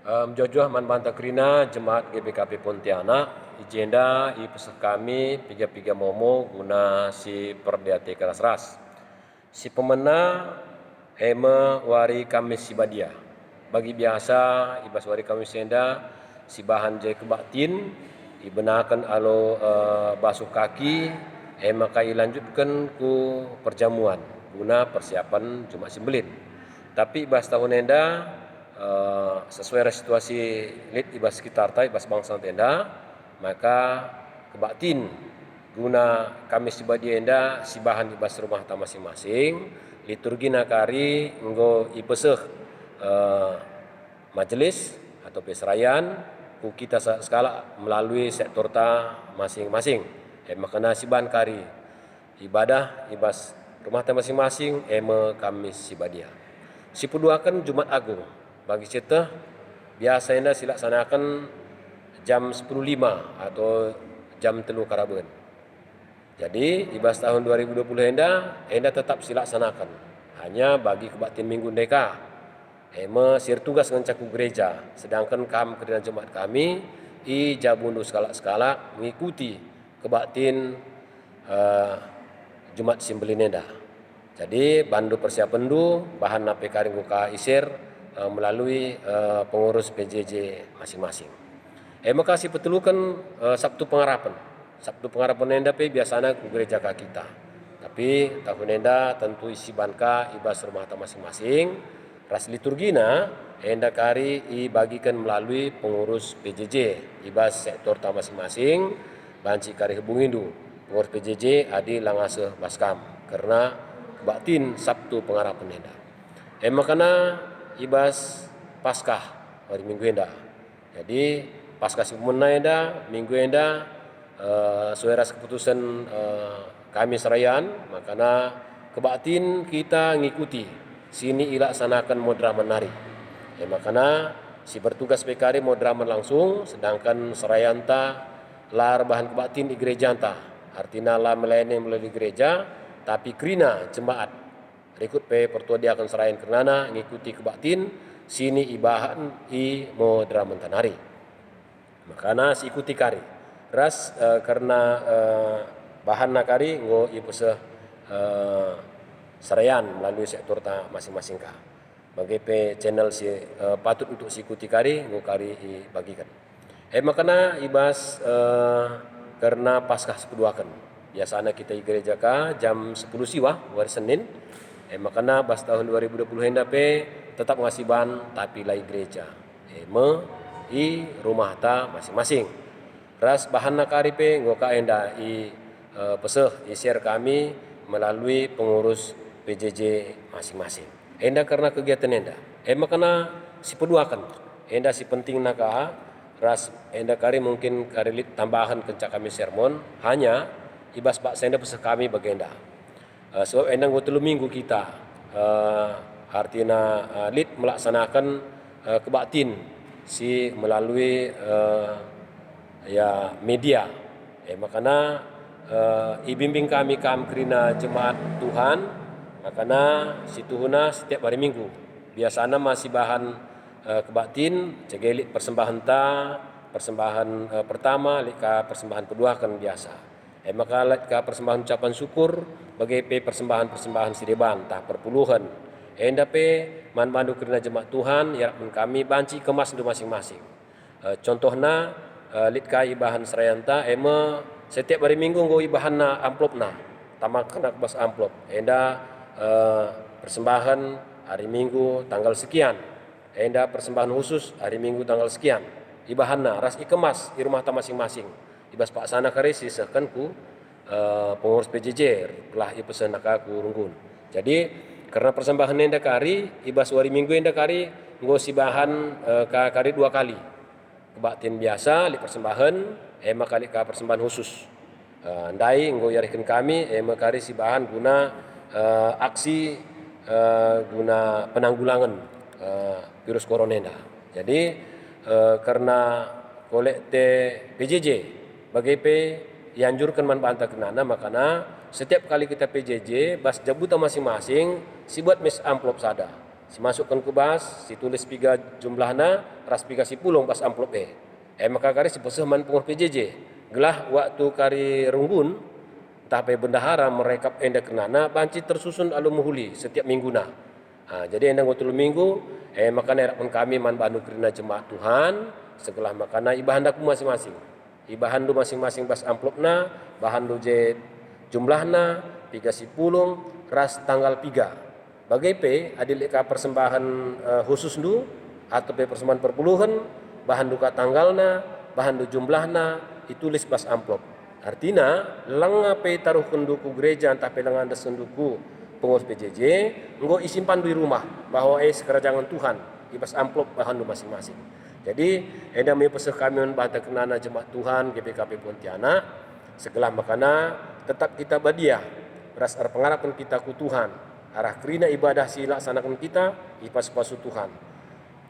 Jojoh man banta krina Jemaat GBKP Pontianak ijenda i pesah kami piga momo guna si perdiate keras si pemena eme wari kamis si badia bagi biasa ibas wari kamis senda si bahan jai kebaktin ibenakan alo basuh kaki kai lanjutkan ku perjamuan guna persiapan Jumat Simbelin. Tapi ibas tahun enda sesuai situasi lid ibas sekitar ibas bangsa tenda maka kebaktin guna kamis sibadia enda si bahan ibas rumah ta masing-masing liturgi nakari enggo ipeseh majelis atau peserayan ku kita skala melalui sektor ta masing-masing makana si bahan kari ibadah ibas rumah ta masing-masing kamis sibadia si peduakan Jumat Agung bagi kita biasanya silaksanakan jam 10.05 atau jam 3 Karaben. Jadi ibas tahun 2020 enda tetap silaksanakan. Hanya bagi kebaktian minggu deka. Sir tugas ngancaku gereja. Sedangkan kam kerana jemaat kami i jabundu skala mengikuti kebaktian Jumat Simbelin enda. Jadi bandu persiapan du bahan nape karing ka isir melalui pengurus PJJ masing-masing. Makasih petelukan Sabtu Pengharapan. Sabtu Pengharapan enda pe biasanya ku gereja ka kita. Tapi tahun enda tentu isi banka ibas rumah ta masing-masing. Ras liturgina enda kari ibagikan melalui pengurus PJJ ibas sektor ta masing-masing. Banci kari hubungin du pengurus PJJ adi langase baskam karena kebaktin Sabtu Pengharapan enda. Makana ibas Paskah hari Minggu enda. Jadi Paskah sempurna enda minggu enda sueras keputusan kami serayan makana kebaktin kita ngikuti sini ilaksanakan modra menari. Makana si bertugas PKD modra langsung sedangkan serayan ta lar bahan kebaktin di gereja ta. Artinya la melayani melalui gereja tapi krina jemaat rekut pe pertua dia akan serayan kenana ngikuti kebaktin sini ibahan i modra mentanari. Makana si ikuti kari. Ras karena bahan nakari ngo ipuseh serayan melalui sektor ta masing-masing ka. Bagi pe channel si patut untuk si ikuti kari ngo kari i bagikan. Makana ibas karena Paskah sepeduakan. Biasanya kita i gereja ka jam 10 siwa hari Senin. Makana bas tahun 2020 henda pe tetap ngasih ban tapi lai gereja. I rumah ta masing-masing. Ras bahan nakari pe ngoka enda i peseh i share kami melalui pengurus PJJ masing-masing. Enda karena kegiatan enda. Makana si peduakan. Enda si penting naka ras enda kari mungkin kari tambahan kencak kami sermon hanya ibas pak senda peseh kami bagenda. Sebab endang telu minggu kita artinya lid melaksanakan kebaktin si melalui ya media. Makana ibimbing kami krina jemaat Tuhan makana si tuhuna setiap hari Minggu biasanya masih bahan kebaktin cegelit persembahan ta persembahan pertama lika persembahan kedua kan biasa. Maka lika persembahan ucapan syukur bagi persembahan sideban tah perpuluhan. Enda pe man bandu kerana jemaat Tuhan ya kami banci kemas du masing-masing. Contohna litka ibahan serayanta setiap hari Minggu nggo ibahanna amplopna. Tamak kena bas amplop. Enda persembahan hari Minggu tanggal sekian. Enda persembahan khusus hari Minggu tanggal sekian. Ibahanna ras ikemas di rumah ta masing-masing. Ibas pak sana kare sisahkan ku pengurus PJJ telah ipesan naka ku runggun. Jadi karena persembahan enda kari ibas hari Minggu enda kari nggo si bahan kari 2 kali. Kebaktian biasa li persembahan kali ka persembahan khusus. Ndai nggo yarihkeun kami kari si bahan guna aksi guna penanggulangan virus corona enda. Jadi karena kolekte PJJ bagi pe dianjurkan manfaat kenana makana setiap kali kita PJJ bas jabutan masing-masing si buat mes amplop sada. si masukkan ke bas, si tulis piga jumlahna, ras piga si pulung bas amplop maka kari si peseman pengurus PJJ. Gelah waktu kari runggun, tapi bendahara merekap enda kenana, banci tersusun alu muhuli setiap minggu na. Jadi enda ngotul minggu, maka nerapun kami man bandu kerina jemaat Tuhan, setelah makana ibahan daku masing-masing. Ibahan du masing-masing bas amplopna, bahan du je jumlahna, piga si pulung, ras tanggal piga. Bagai P, adilika persembahan khusus du, atau P persembahan perpuluhan, bahan duka tanggalna, bahan du jumlahna, ditulis bas amplop. Artinya, lenga P taruh kenduku gereja, tapi lenga anda senduku pengurus PJJ, enggo isimpan di rumah, bahwa sekerajangan Tuhan, di bas amplop bahan du masing-masing. Jadi, enda mai peseh kami banta kenana jemaat Tuhan, GPKP Pontianak, segala makana tetap kita badia, ras pengharapan kita ku Tuhan, arah kerina ibadah si laksanakan kita, ipas pasu Tuhan.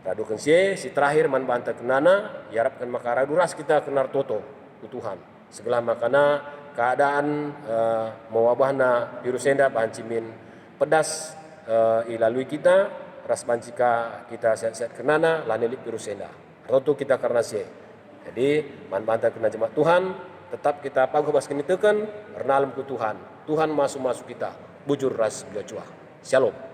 Radukan si terakhir man banta kenana, yarapkan maka raduras kita kenar toto ku Tuhan. Segala makana keadaan mewabahna virus enda bancimin pedas ilalui kita, ras bancika kita sehat-sehat kenana, lanelik virus enda. Roto kita karena jadi man banta kena jemaat Tuhan, tetap kita paguh bas kini tekan, renalem ku Tuhan. Tuhan masuk-masuk kita, bujur ras bila cuah. Shalom.